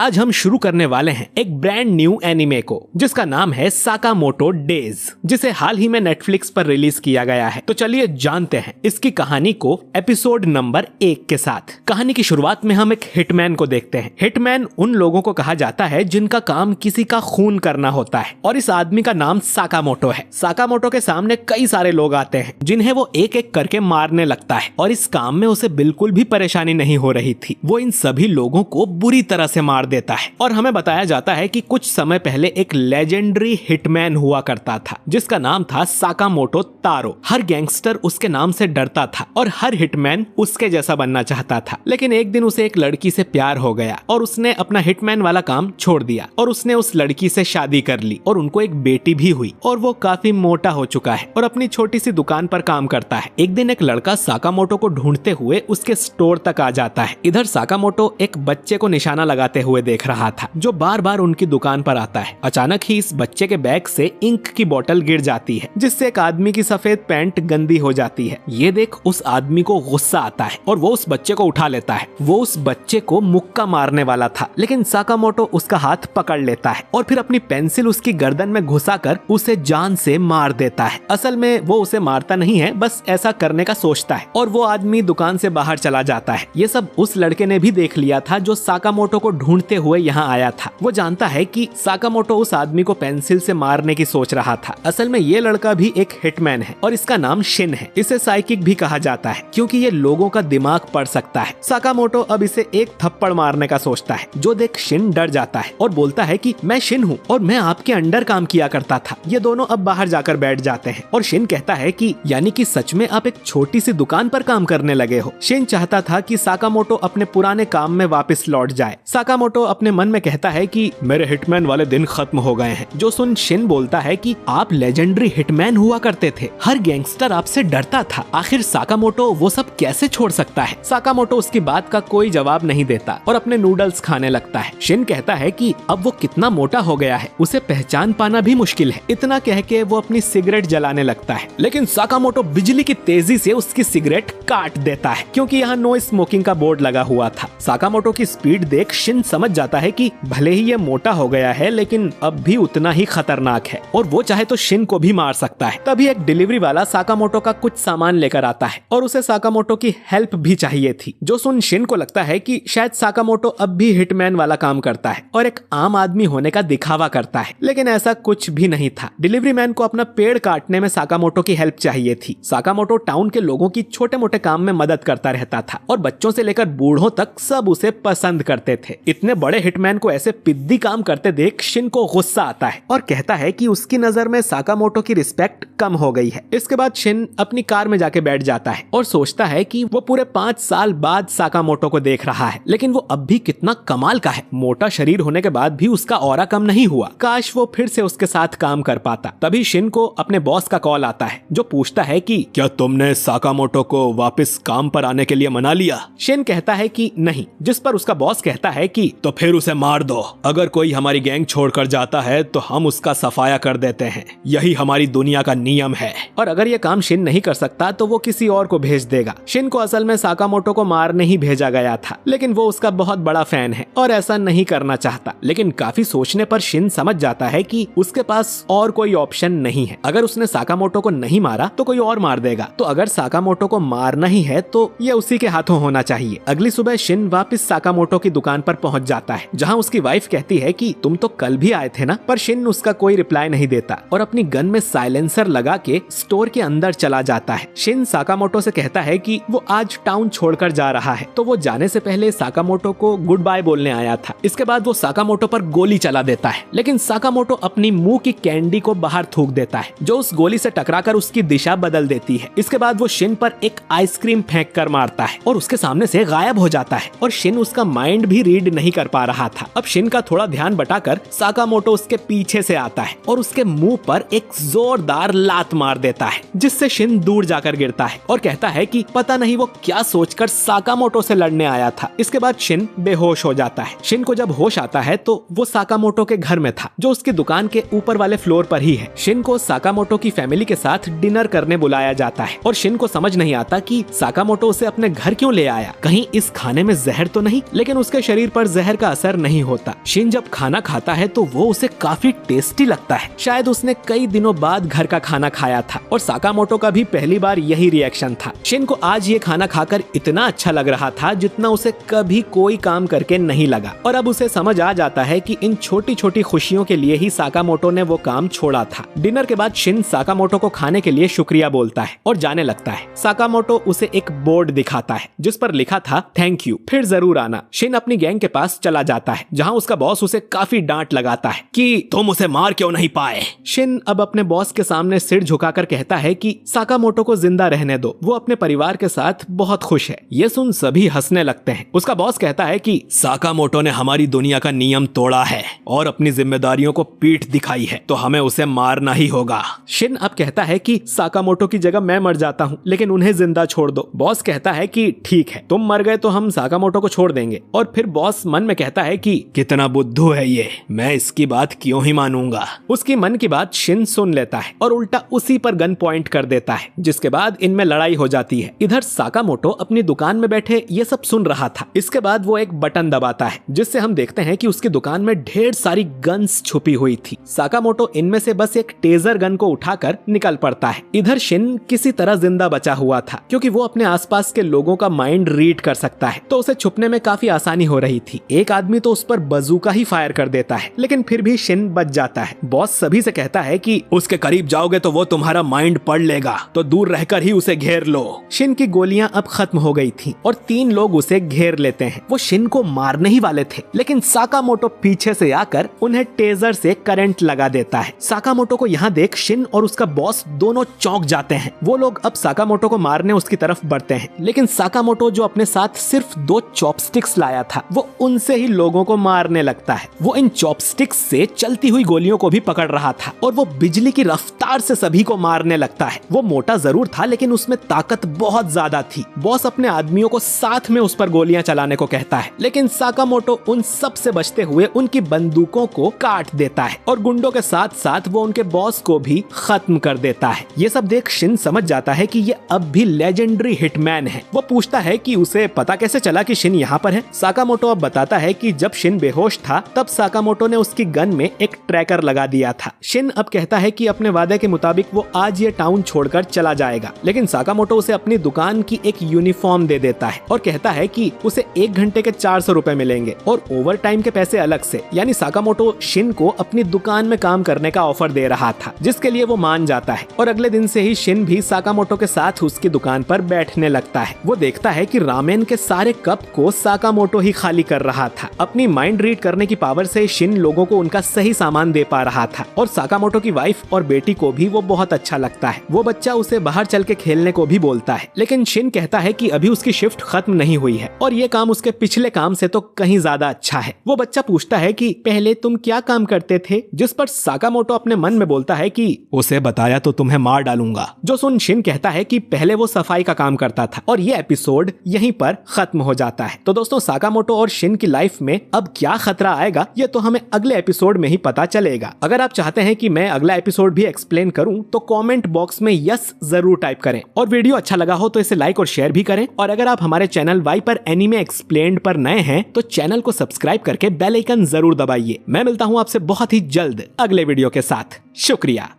आज हम शुरू करने वाले हैं एक ब्रांड न्यू एनिमे को, जिसका नाम है साकामोटो डेज, जिसे हाल ही में नेटफ्लिक्स पर रिलीज किया गया है। तो चलिए जानते हैं इसकी कहानी को एपिसोड नंबर 1 के साथ। कहानी की शुरुआत में हम एक हिटमैन को देखते हैं। हिटमैन उन लोगों को कहा जाता है जिनका काम किसी का खून करना होता है, और इस आदमी का नाम साकामोटो है। साकामोटो के सामने कई सारे लोग आते हैं जिन्हें वो एक एक करके मारने लगता है, और इस काम में उसे बिल्कुल भी परेशानी नहीं हो रही थी। वो इन सभी लोगों को बुरी तरह से मार देता है, और हमें बताया जाता है कि कुछ समय पहले एक लेजेंडरी हिटमैन हुआ करता था जिसका नाम था साकामोटो तारो। हर गैंगस्टर उसके नाम से डरता था और हर हिटमैन उसके जैसा बनना चाहता था। लेकिन एक दिन उसे एक लड़की से प्यार हो गया और उसने अपना हिटमैन वाला काम छोड़ दिया, और उसने उस लड़की से शादी कर ली और उनको एक बेटी भी हुई, और वो काफी मोटा हो चुका है और अपनी छोटी सी दुकान पर काम करता है। एक दिन एक लड़का साकामोटो को ढूंढते हुए उसके स्टोर तक आ जाता है। इधर साकामोटो एक बच्चे को निशाना लगाते हुए देख रहा था जो बार बार उनकी दुकान पर आता है। अचानक ही इस बच्चे के बैग से इंक की बोतल गिर जाती है, जिससे एक आदमी की सफेद पैंट गंदी हो जाती है। ये देख उस आदमी को गुस्सा आता है और वो उस बच्चे को उठा लेता है। वो उस बच्चे को मुक्का मारने वाला था, लेकिन साकामोटो उसका हाथ पकड़ लेता है और फिर अपनी पेंसिल उसकी गर्दन में घुसाकर उसे जान से मार देता है। असल में वो उसे मारता नहीं है, बस ऐसा करने का सोचता है, और वो आदमी दुकान से बाहर चला जाता है। ये सब उस लड़के ने भी देख लिया था जो साकामोटो को ढूंढते हुए यहाँ आया था। वो जानता है कि साकामोटो उस आदमी को पेंसिल से मारने की सोच रहा था। असल में ये लड़का भी एक हिटमैन है और इसका नाम शिन है। इसे साइकिक भी कहा जाता है क्योंकि ये लोगों का दिमाग पढ़ सकता है। साकामोटो अब इसे एक थप्पड़ मारने का सोचता है, जो देख शिन डर जाता है और बोलता है कि मैं शिन हूँ और मैं आपके अंडर काम किया करता था। ये दोनों अब बाहर जाकर बैठ जाते हैं और शिन कहता है कि यानी कि सच में आप एक छोटी सी दुकान पर काम करने लगे हो। शिन चाहता था कि साकामोटो अपने पुराने काम में वापस लौट जाए। साकामोटो अपने मन में कहता है कि मेरे हिटमैन वाले दिन खत्म हो गए हैं। जो सुन शिन बोलता है कि आप लेजेंडरी हिटमैन हुआ करते थे, हर गैंगस्टर आपसे डरता था, आखिर साकामोटो वो सब कैसे छोड़ सकता है। साकामोटो उसकी बात का कोई जवाब नहीं देता और अपने नूडल्स खाने लगता है। शिन कहता है कि अब वो कितना मोटा हो गया है, उसे पहचान पाना भी मुश्किल है। इतना कह के वो अपनी सिगरेट जलाने लगता है, लेकिन साकामोटो बिजली की तेजी से उसकी सिगरेट काट देता है क्योंकि यहाँ नो स्मोकिंग का बोर्ड लगा हुआ था। साकामोटो की स्पीड देख शिन समझ जाता है कि भले ही ये मोटा हो गया है लेकिन अब भी उतना ही खतरनाक है और वो चाहे तो शिन को भी मार सकता है। तभी एक डिलीवरी वाला साकामोटो का कुछ सामान लेकर आता है और उसे साकामोटो की हेल्प भी चाहिए थी। जो सुन शिन को लगता है कि शायद साकामोटो अब भी हिटमैन वाला काम करता है और एक आम आदमी होने का दिखावा करता है, लेकिन ऐसा कुछ भी नहीं था। डिलीवरी मैन को अपना पेड़ काटने में साकामोटो की हेल्प चाहिए थी। साकामोटो टाउन के लोगों की छोटे मोटे काम में मदद करता रहता था और बच्चों से लेकर बूढ़ों तक सब उसे पसंद करते थे। इतने बड़े हिटमैन को ऐसे पिद्दी काम करते देख शिन को गुस्सा आता है और कहता है कि उसकी नजर में साकामोटो की रिस्पेक्ट कम हो गई है। इसके बाद शिन अपनी कार में जाके बैठ जाता है और सोचता है कि वो पूरे 5 साल बाद साकामोटो को देख रहा है, लेकिन वो अब भी कितना कमाल का है। मोटा शरीर होने के बाद भी उसका ऑरा कम नहीं हुआ। काश वो फिर से उसके साथ काम कर पाता। तभी शिन को अपने बॉस का कॉल आता है जो पूछता है कि क्या तुमने साकामोटो को वापस काम पर आने के लिए मना लिया। शिन कहता है कि नहीं, जिस पर उसका बॉस कहता है कि तो फिर उसे मार दो। अगर कोई हमारी गैंग छोड़कर जाता है तो हम उसका सफाया कर देते हैं, यही हमारी दुनिया का नियम है। और अगर ये काम शिन नहीं कर सकता तो वो किसी और को भेज देगा। शिन को असल में साकामोटो को मारने ही भेजा गया था, लेकिन वो उसका बहुत बड़ा फैन है और ऐसा नहीं करना चाहता। लेकिन काफी सोचने पर शिन समझ जाता है कि उसके पास और कोई ऑप्शन नहीं है। अगर उसने साकामोटो को नहीं मारा तो कोई और मार देगा, तो अगर साकामोटो को मारना ही है तो ये उसी के हाथों होना चाहिए। अगली सुबह शिन वापस साकामोटो की दुकान पर पहुंच जाता है, जहां उसकी वाइफ कहती है कि तुम तो कल भी आए थे ना, पर शिन उसका कोई रिप्लाई नहीं देता और अपनी गन में साइलेंसर लगा के स्टोर के अंदर चला जाता है। शिन साकामोटो से कहता है कि वो आज टाउन छोड़कर जा रहा है, तो वो जाने से पहले साकामोटो को गुड बाय बोलने आया था। इसके बाद वो साकामोटो पर गोली चला देता है, लेकिन साकामोटो अपनी मुंह की कैंडी को बाहर थूक देता है, जो उस गोली से टकराकर उसकी दिशा बदल देती है। इसके बाद वो शिन पर एक आइसक्रीम फेंक कर मारता है और उसके सामने से गायब हो जाता है, और शिन उसका माइंड भी रीड नहीं कर पा रहा था। अब शिन का थोड़ा ध्यान बटाकर साकामोटो उसके पीछे से आता है और उसके मुंह पर एक जोरदार लात मार देता है, जिससे शिन दूर जाकर गिरता है और कहता है कि पता नहीं वो क्या सोचकर साकामोटो से लड़ने आया था। इसके बाद शिन बेहोश हो जाता है। शिन को जब होश आता है तो वो साकामोटो के घर में था, जो उसकी दुकान के ऊपर वाले फ्लोर पर ही है। शिन को साकामोटो की फैमिली के साथ डिनर करने बुलाया जाता है और शिन को समझ नहीं आता कि साकामोटो उसे अपने घर क्यों ले आया। कहीं इस खाने में जहर तो नहीं, लेकिन उसके शरीर पर जहर जहर का असर नहीं होता। शिन जब खाना खाता है तो वो उसे काफी टेस्टी लगता है। शायद उसने कई दिनों बाद घर का खाना खाया था और साकामोटो का भी पहली बार यही रिएक्शन था। शिन को आज ये खाना खाकर इतना अच्छा लग रहा था जितना उसे कभी कोई काम करके नहीं लगा, और अब उसे समझ आ जाता है कि इन छोटी छोटी खुशियों के लिए ही साकामोटो ने वो काम छोड़ा था। डिनर के बाद शिन साकामोटो को खाने के लिए शुक्रिया बोलता है और जाने लगता है। साकामोटो उसे एक बोर्ड दिखाता है जिस पर लिखा था थैंक यू, फिर जरूर आना। शिन अपनी गैंग के पास चला जाता है जहाँ उसका बॉस उसे काफी डांट लगाता है कि तुम उसे मार क्यों नहीं पाए। शिन अब अपने बॉस के सामने सिर झुकाकर कहता है कि साकामोटो को जिंदा रहने दो, वो अपने परिवार के साथ बहुत खुश है। ये सुन सभी हंसने लगते हैं। उसका बॉस कहता है कि साकामोटो ने हमारी दुनिया का नियम तोड़ा है और अपनी जिम्मेदारियों को पीठ दिखाई है, तो हमें उसे मारना ही होगा। शिन अब कहता है कि साकामोटो की जगह मैं मर जाता हूँ, लेकिन उन्हें जिंदा छोड़ दो। बॉस कहता है कि ठीक है, तुम मर गए तो हम साकामोटो को छोड़ देंगे। और फिर बॉस मन में कहता है कि कितना बुद्धू है ये, मैं इसकी बात क्यों ही मानूंगा। उसकी मन की बात शिन सुन लेता है और उल्टा उसी पर गन पॉइंट कर देता है, जिसके बाद इनमें लड़ाई हो जाती है। इधर साकामोटो अपनी दुकान में बैठे ये सब सुन रहा था। इसके बाद वो एक बटन दबाता है जिससे हम देखते हैं कि उसकी दुकान में ढेर सारी गन्स छुपी हुई थी। साकामोटो इनमें से बस एक टेजर गन को उठाकर निकल पड़ता है। इधर शिन किसी तरह जिंदा बचा हुआ था क्योंकि वो अपने आसपास के लोगों का माइंड रीड कर सकता है, तो उसे छुपने में काफी आसानी हो रही थी। एक आदमी तो उस पर बजूका ही फायर कर देता है, लेकिन फिर भी शिन बच जाता है। बॉस सभी से कहता है कि उसके करीब जाओगे तो वो तुम्हारा माइंड पढ़ लेगा, तो दूर रहकर ही उसे घेर लो। शिन की गोलियां अब खत्म हो गई थी और 3 लोग उसे घेर लेते हैं। वो शिन को मारने ही वाले थे, लेकिन साकामोटो पीछे से आकर उन्हें टेजर से करंट लगा देता है। साकामोटो को यहाँ देख शिन और उसका बॉस दोनों चौंक जाते हैं। वो लोग अब साकामोटो को मारने उसकी तरफ बढ़ते हैं, लेकिन साकामोटो जो अपने साथ सिर्फ 2 चॉपस्टिक्स लाया था, वो उनसे ही लोगों को मारने लगता है। वो इन चॉपस्टिक्स से चलती हुई गोलियों को भी पकड़ रहा था और वो बिजली की रफ्तार से सभी को मारने लगता है। वो मोटा जरूर था, लेकिन उसमें ताकत बहुत ज्यादा थी। बॉस अपने आदमियों को साथ में उस पर गोलियां चलाने को कहता है, लेकिन साकामोटो उन सब से बचते हुए उनकी बंदूकों को काट देता है और गुंडों के साथ साथ वो उनके बॉस को भी खत्म कर देता है। ये सब देख शिन समझ जाता है कि ये अब भी लेजेंडरी हिटमैन है। वो पूछता है कि उसे पता कैसे चला कि शिन यहाँ पर है। साकामोटो अब बताता है कि जब शिन बेहोश था तब साकामोटो ने उसकी गन में एक ट्रैकर लगा दिया था। शिन अब कहता है कि अपने वादे के मुताबिक वो आज ये टाउन छोड़कर चला जाएगा, लेकिन साकामोटो उसे अपनी दुकान की एक यूनिफॉर्म दे देता है और कहता है कि उसे 1 घंटे के 400 रुपए मिलेंगे और ओवर टाइम के पैसे अलग से। यानी साकामोटो शिन को अपनी दुकान में काम करने का ऑफर दे रहा था, जिसके लिए वो मान जाता है। और अगले दिन से ही शिन भी साकामोटो के साथ उसकी दुकान पर बैठने लगता है। वो देखता है कि रामेन के सारे कप को साकामोटो ही खाली कर रहा था। अपनी माइंड रीड करने की पावर से शिन लोगों को उनका सही सामान दे पा रहा था और साकामोटो की वाइफ और बेटी को भी वो बहुत अच्छा लगता है। वो बच्चा उसे बाहर चल के खेलने को भी बोलता है, लेकिन शिन कहता है कि अभी उसकी शिफ्ट खत्म नहीं हुई है और ये काम उसके पिछले काम से तो कहीं ज्यादा अच्छा है। वो बच्चा पूछता है कि पहले तुम क्या काम करते थे, जिस पर साकामोटो अपने मन में बोलता है कि उसे बताया तो तुम्हें मार डालूंगा। जो सुन शिन कहता है कि पहले वो सफाई का काम करता था और ये एपिसोड यहीं पर खत्म हो जाता है। तो दोस्तों, साकामोटो और शिन की लाइफ में अब क्या खतरा आएगा ये तो हमें अगले एपिसोड में ही पता चलेगा। अगर आप चाहते हैं कि मैं अगला एपिसोड भी एक्सप्लेन करूं तो कमेंट बॉक्स में यस जरूर टाइप करें, और वीडियो अच्छा लगा हो तो इसे लाइक और शेयर भी करें। और अगर आप हमारे चैनल वाई पर एनीमे एक्सप्लेन्ड पर नए हैं तो चैनल को सब्सक्राइब करके बेल आइकन जरूर दबाइए। मैं मिलता हूं आपसे बहुत ही जल्द अगले वीडियो के साथ। शुक्रिया।